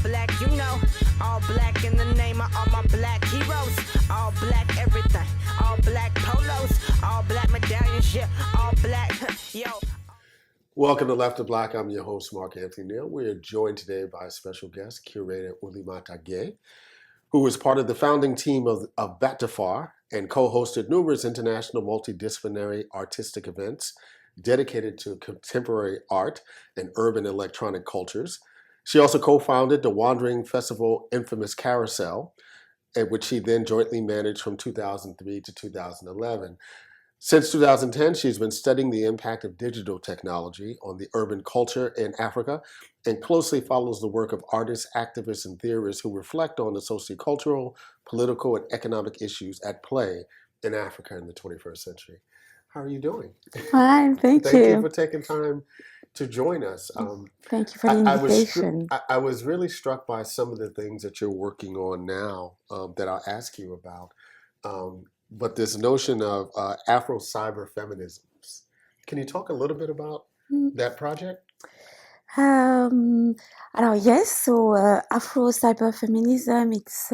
black, you know. All black in the name of all my black heroes. All black everything. All black polos. All black medallions, yeah. All black, yo. Welcome to Left of Black. I'm your host, Mark Anthony Neal. We are joined today by a special guest, curator Oulimata Guéye, who is part of the founding team of Batafar and co-hosted numerous international multidisciplinary artistic events dedicated to contemporary art and urban electronic cultures. She also co-founded the Wandering Festival Infamous Carousel, which she then jointly managed from 2003 to 2011. Since 2010, she's been studying the impact of digital technology on the urban culture in Africa and closely follows the work of artists, activists, and theorists who reflect on the sociocultural, political, and economic issues at play in Africa in the 21st century. How are you doing? Fine, thank you. Thank you for taking time to join us. Thank you for the invitation. I was really struck by some of the things that you're working on now that I'll ask you about. But this notion of Afro-cyber feminisms. Can you talk a little bit about that project? Yes, so Afro-cyber feminism, it's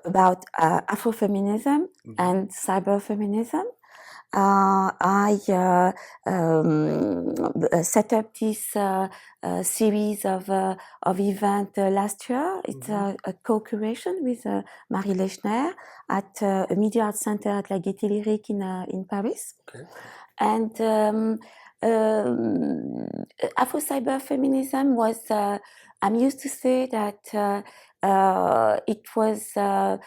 about Afrofeminism and cyber feminism. I set up this series of events last year. It's a co-curation with Marie Lechner at a media art center at La Gaîté Lyrique in Paris. Okay. And Afro-cyber feminism was, I'm used to say that it was a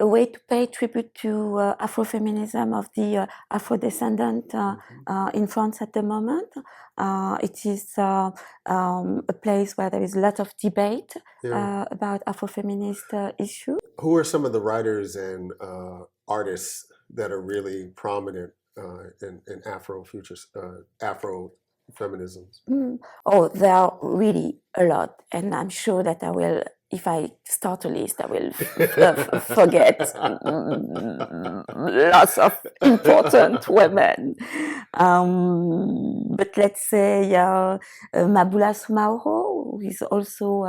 way to pay tribute to Afrofeminism of the Afro-descendant in France at the moment. It is a place where there is a lot of debate about Afrofeminist issues. Who are some of the writers and artists that are really prominent in Afro-feminisms? Oh, there are really a lot, and I'm sure that I will, if I start a list, I will forget lots of important women. But let's say Mabula Soumaoro, who is also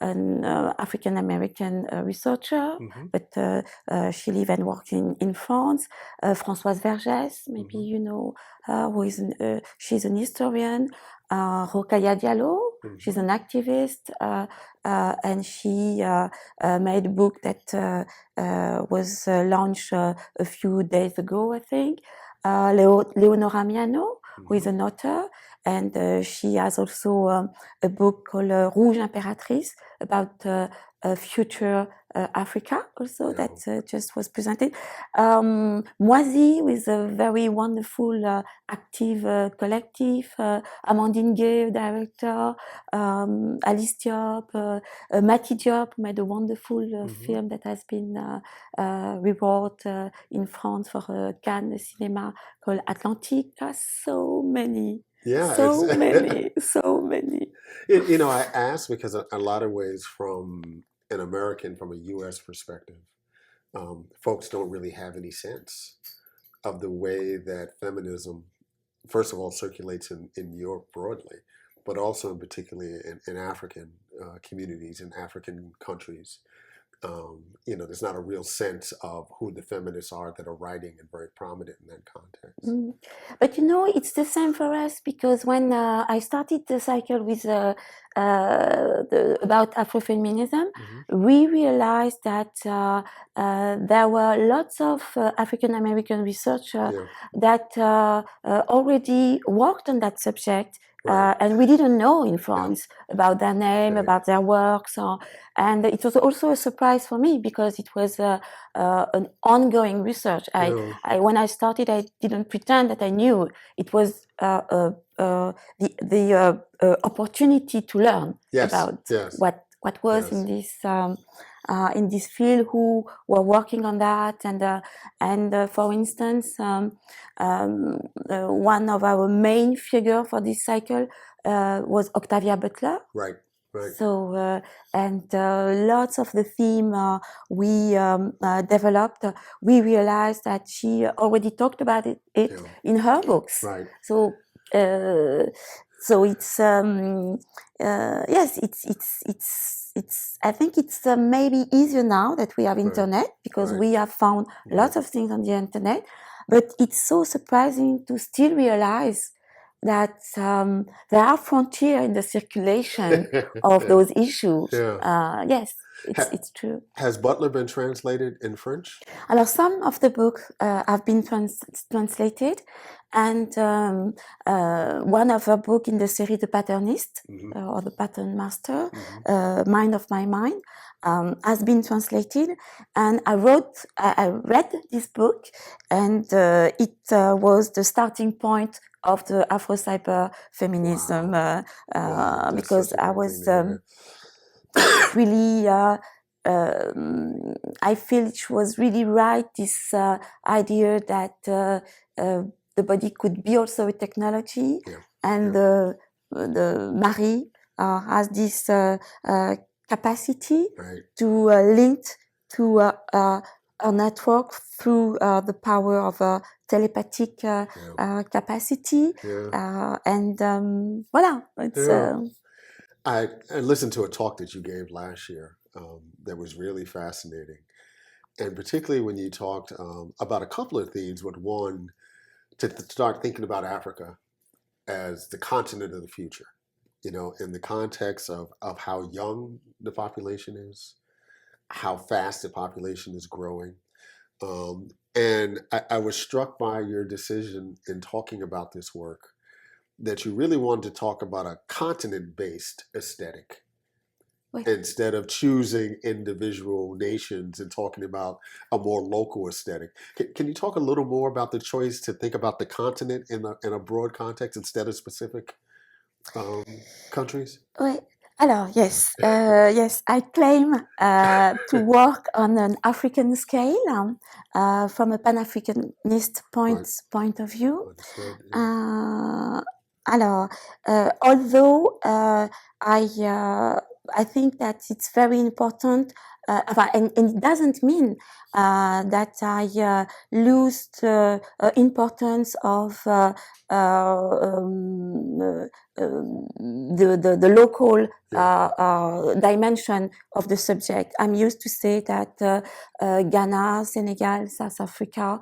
an African-American researcher, but she lives and works in France. Françoise Vergès, maybe you know her, she's an historian. Rokhaya Diallo, she's an activist, and she made a book that was launched a few days ago, I think. Leonora Miano, who is an author, and she has also a book called Rouge Impératrice about future Africa also that just was presented. Moisy with a very wonderful active collective, Amandine Gueye, director, Alice Diop, Mati Diop made a wonderful film that has been rewarded in France for Cannes Cinema called Atlantique. So many. Yeah, so many. You know, I ask because a lot of ways from an American, from a U.S. perspective, folks don't really have any sense of the way that feminism, first of all, circulates in Europe broadly, but also in particularly in African communities, in African countries. You know, there's not a real sense of who the feminists are that are writing and very prominent in that context. But you know, it's the same for us, because when I started the cycle with about Afrofeminism, we realized that there were lots of African American researchers that already worked on that subject. And we didn't know in France about their name, about their works, and it was also a surprise for me because it was an ongoing research. When I started, I didn't pretend that I knew. It was the opportunity to learn about what was in this field, who were working on that, and for instance, one of our main figures for this cycle was Octavia Butler. Right. So lots of the theme we developed, we realized that she already talked about it in her books. Right. So So it's yes, I think it's maybe easier now that we have internet because we have found lots of things on the internet, but it's so surprising to still realize that there are frontiers in the circulation of those issues. Yes, it's true. Has Butler been translated in French? Alors, some of the books have been translated, and one of her books in the series, The Patternist, or The Pattern Master, Mind of My Mind, has been translated. And I read this book, and it was the starting point of the Afro-cyber feminism, because I was really... I feel it was really right, this idea that the body could be also a technology, and the Marie has this capacity to link to a network through the power of a telepathic capacity, and voilà. It's, I listened to a talk that you gave last year that was really fascinating. And particularly when you talked about a couple of themes, but one, to start thinking about Africa as the continent of the future, you know, in the context of how young the population is, how fast the population is growing. And I was struck by your decision in talking about this work that you really wanted to talk about a continent-based aesthetic instead of choosing individual nations and talking about a more local aesthetic. Can you talk a little more about the choice to think about the continent in a broad context instead of specific countries? Oui. Alors, yes, yes, I claim to work on an African scale from a Pan-Africanist point of view. Alors, although I think that it's very important, and it doesn't mean that I lose the importance of the local dimension of the subject. I'm used to say that Ghana, Senegal, South Africa,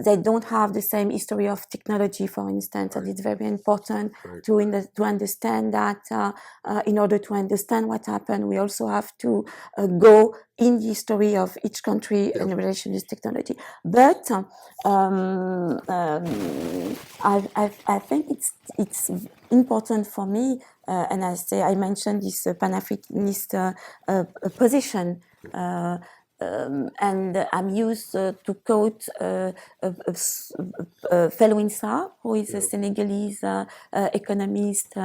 they don't have the same history of technology, for instance, and it's very important to understand that in order to understand what happened, we also have to go in the history of each country in relation to technology. But I think it's important for me, and I mentioned this Pan-Africanist position. And I'm used to quote Felwine Sarr, who is a Senegalese economist,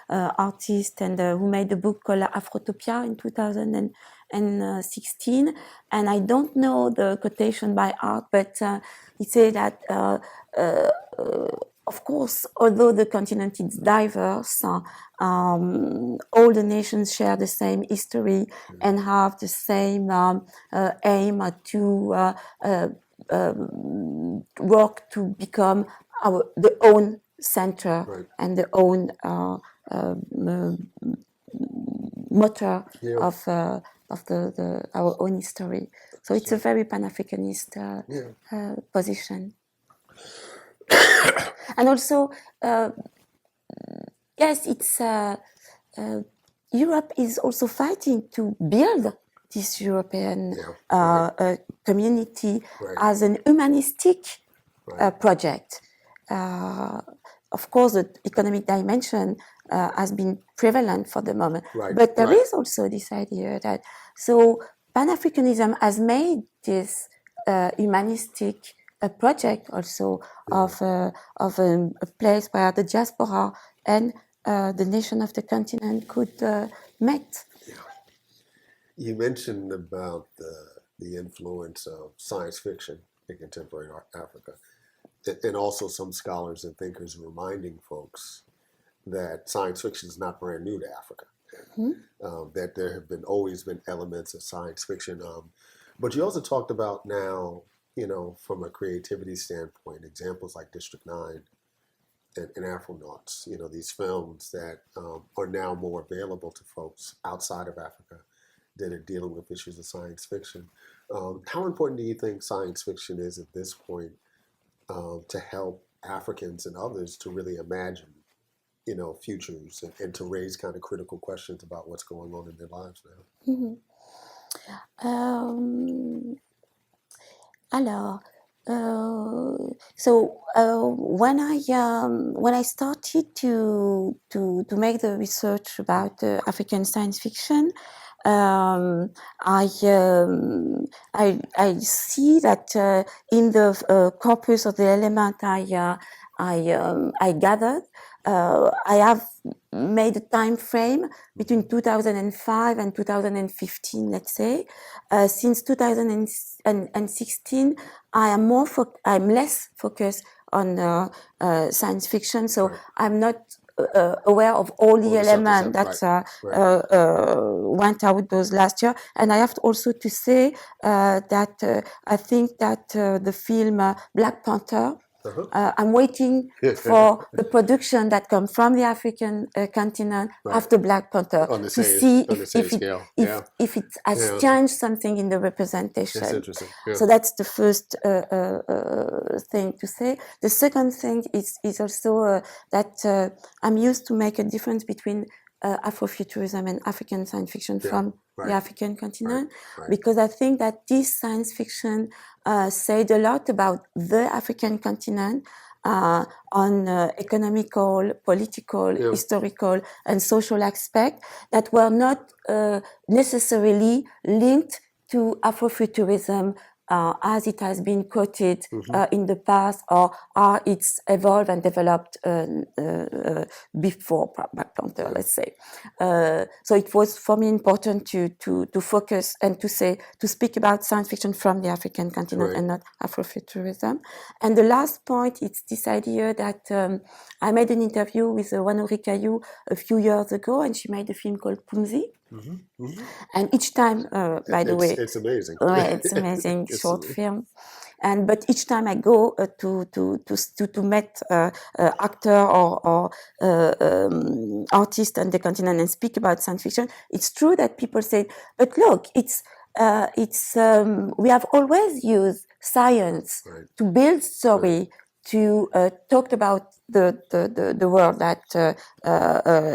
artist, and who made a book called Afrotopia in 2016. And I don't know the quotation by heart, but he said that of course, although the continent is diverse, all the nations share the same history and have the same aim to work to become the own center and the own motor of our own history. So it's a very Pan-Africanist position. And also, yes, it's Europe is also fighting to build this European community as an humanistic project. Of course, the economic dimension has been prevalent for the moment, but there is also this idea that Pan-Africanism has made this humanistic a project also of a place where the diaspora and the nation of the continent could meet. You mentioned about the influence of science fiction in contemporary Africa, and also some scholars and thinkers reminding folks that science fiction is not brand new to Africa, that there have always been elements of science fiction. But you also talked about now, you know, from a creativity standpoint, examples like District 9 and Afronauts, these films that are now more available to folks outside of Africa that are dealing with issues of science fiction. How important do you think science fiction is at this point to help Africans and others to really imagine, futures and to raise kind of critical questions about what's going on in their lives now? Mm-hmm. Alors, when I started to make the research about African science fiction, I see that in the corpus of the element I gathered, I have made a time frame between 2005 and 2015, let's say. Since 2016, I'm less focused on science fiction, so Right. I'm not aware of all the elements that went out those last year. And I have also to say that I think that the film Black Panther, I'm waiting for the production that comes from the African continent after Black Panther to see if it has changed something in the representation. That's interesting. Yeah. So that's the first thing to say. The second thing is also that I'm used to make a difference between Afrofuturism and African science fiction from the African continent, because I think that this science fiction said a lot about the African continent on economical, political, historical, and social aspects that were not necessarily linked to Afrofuturism as it has been quoted in the past, or how it's evolved and developed before Black Panther, let's say. So it was for me important to focus and to speak about science fiction from the African continent and not Afrofuturism. And the last point is this idea that I made an interview with Wanuri Kayu a few years ago, and she made a film called Pumzi. And each time, by the way, it's amazing. It's amazing short film. But each time I go to meet actor or artist on the continent and speak about science fiction, it's true that people say, "But look, we have always used science to build story." To talk about the world that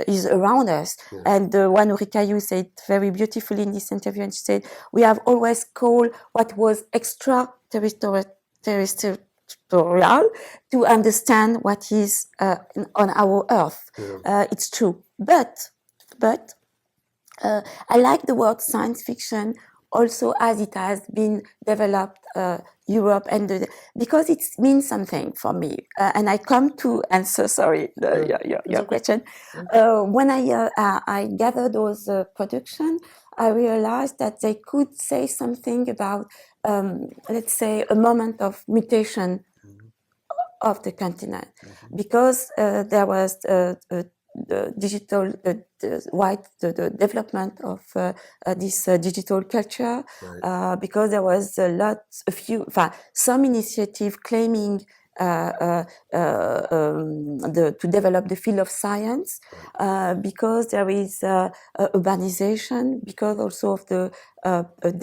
is around us. And Wanuri Kayu said very beautifully in this interview, and she said, we have always called what was extraterrestrial to understand what is on our Earth. It's true. But I like the word science fiction also as it has been developed Europe, and because it means something for me. And I come to answer, your question. When I gathered those production, I realized that they could say something about, let's say, a moment of mutation of the continent, because there was the digital, the development of this digital culture, because there was some initiative claiming to develop the field of science, because there is urbanization, because also of the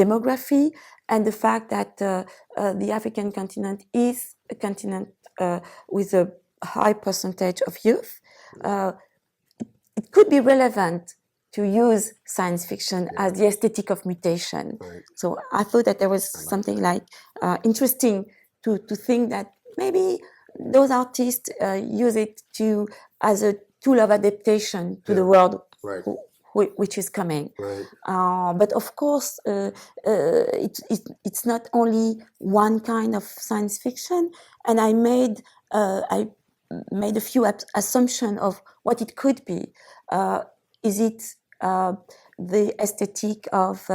demography, and the fact that the African continent is a continent with a high percentage of youth. It could be relevant to use science fiction as the aesthetic of mutation. So I thought that there was something like interesting to think that maybe those artists use it as a tool of adaptation to the world which is coming. But of course, it's not only one kind of science fiction, and I made a few assumptions of what it could be. Is it the aesthetic of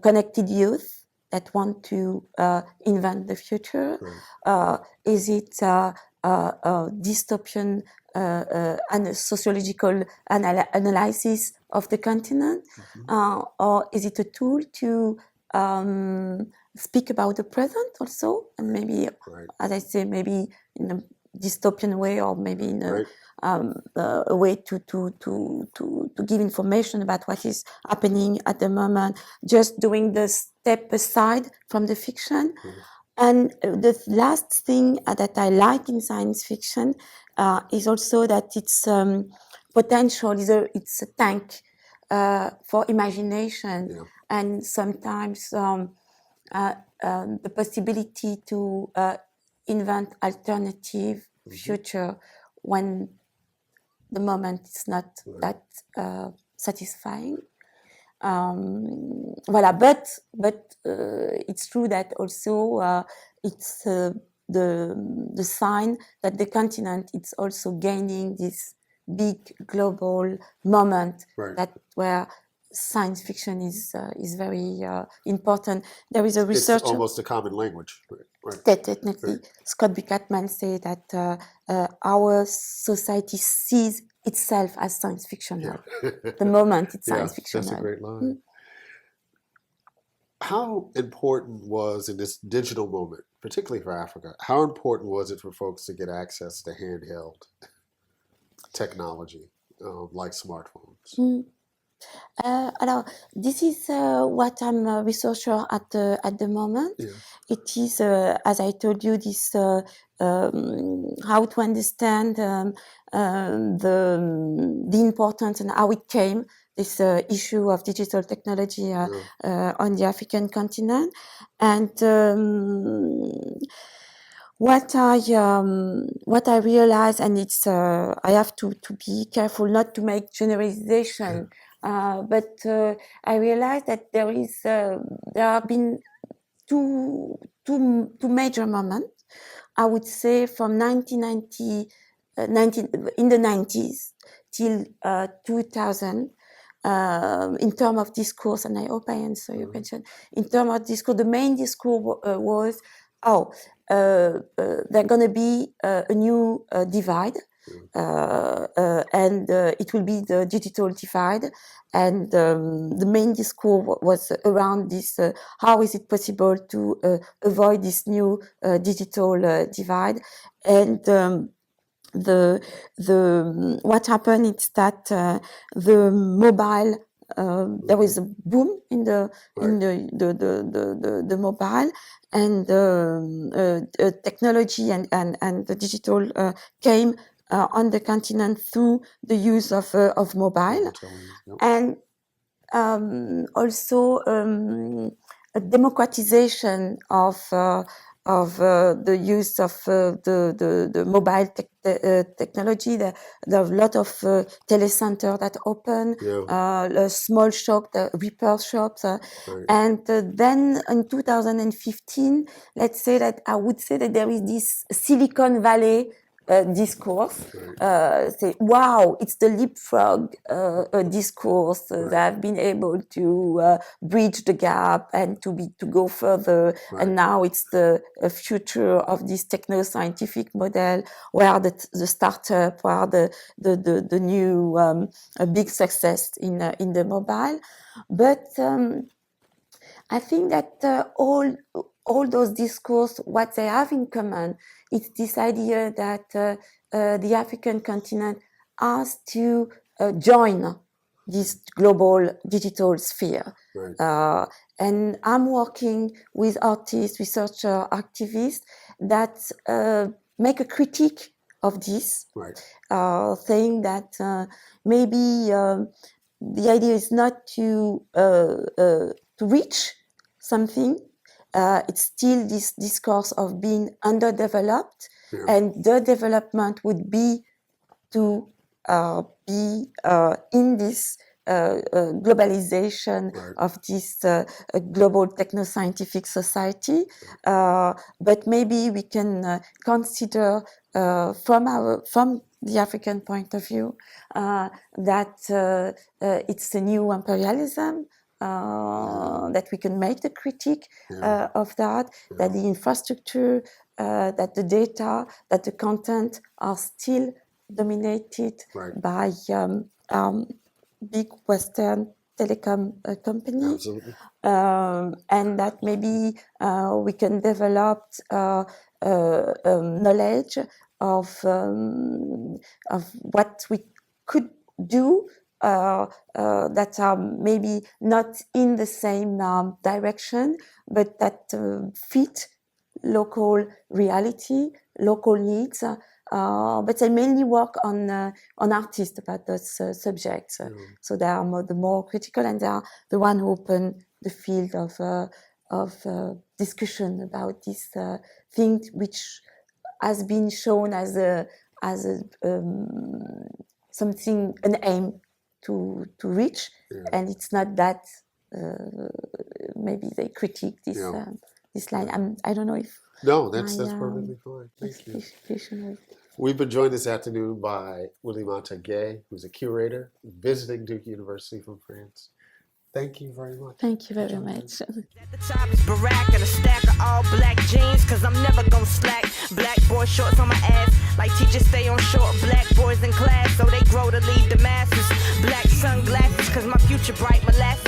connected youth that want to invent the future? Is it a dystopian and a sociological analysis of the continent? Or is it a tool to speak about the present also? And maybe, as I say, maybe in a dystopian way, or maybe in Right. a way to give information about what is happening at the moment, just doing the step aside from the fiction. And the last thing that I like in science fiction is also that it's potential, it's a tank for imagination, and sometimes the possibility to invent alternative future when the moment is not that satisfying. Voilà, but it's true that also it's the sign that the continent is also gaining this big global moment that where science fiction is very important. There is a researcher. It's almost a common language. Right. Definitely. Scott Buchatman say that our society sees itself as science fictional. The moment it's science fictional. That's a great line. How important was, in this digital moment, particularly for Africa, how important was it for folks to get access to handheld technology like smartphones? Alors, this is what I'm a researcher at the moment. It is, as I told you, this how to understand the importance and how it came, this issue of digital technology on the African continent. And what I realize, and it's I have to be careful not to make generalization, but I realized that there have been two major moments. I would say from 1990, in the 90s till 2000. In terms of discourse, and I hope I answer your question. In terms of discourse, the main discourse was, there's going to be a new divide, and it will be the digital divide. And the main discourse was around this: how is it possible to avoid this new digital divide? And what happened is that the mobile. There was a boom in the mobile, and technology and the digital came on the continent through the use of mobile, and also a democratization of the use of the mobile technology. There are a lot of telecenters that open, small shop, repair shops, and then in 2015, let's say that I would say that there is this Silicon Valley discourse. Say, wow, it's the leapfrog discourse that have been able to bridge the gap and to go further. And now it's the future of this techno-scientific model, where the startup, where the new big success in the mobile. But I think that all those discourse, what they have in common, it's this idea that the African continent has to join this global digital sphere. And I'm working with artists, researchers, activists that make a critique of this, saying that maybe the idea is not to reach something. It's still this discourse of being underdeveloped, and the development would be to be in this globalization of this global techno-scientific society. But maybe we can consider from the African point of view that it's a new imperialism. That we can make the critique of that the infrastructure, that the data, that the content are still dominated by big Western telecom company. Absolutely. And that maybe we can develop knowledge of what we could do that are maybe not in the same direction, but that fit local reality, local needs. But I mainly work on artists about those subjects. So they are the more critical, and they are the one who open the field of discussion about this thing, which has been shown as something, an aim to reach, and it's not that. Maybe they critique this this line. I don't know if. No, that's perfectly fine. Thank you. We've been joined this afternoon by Oulimata Guéye, who's a curator visiting Duke University from France. Thank you very much. Thank you very much. At the top is Barack and a stack of all black jeans, cause I'm never gonna slack. Black boy shorts on my ass, like teachers stay on short. Black boys in class, so they grow to lead the masses. Black sunglasses, cause my future bright molasses.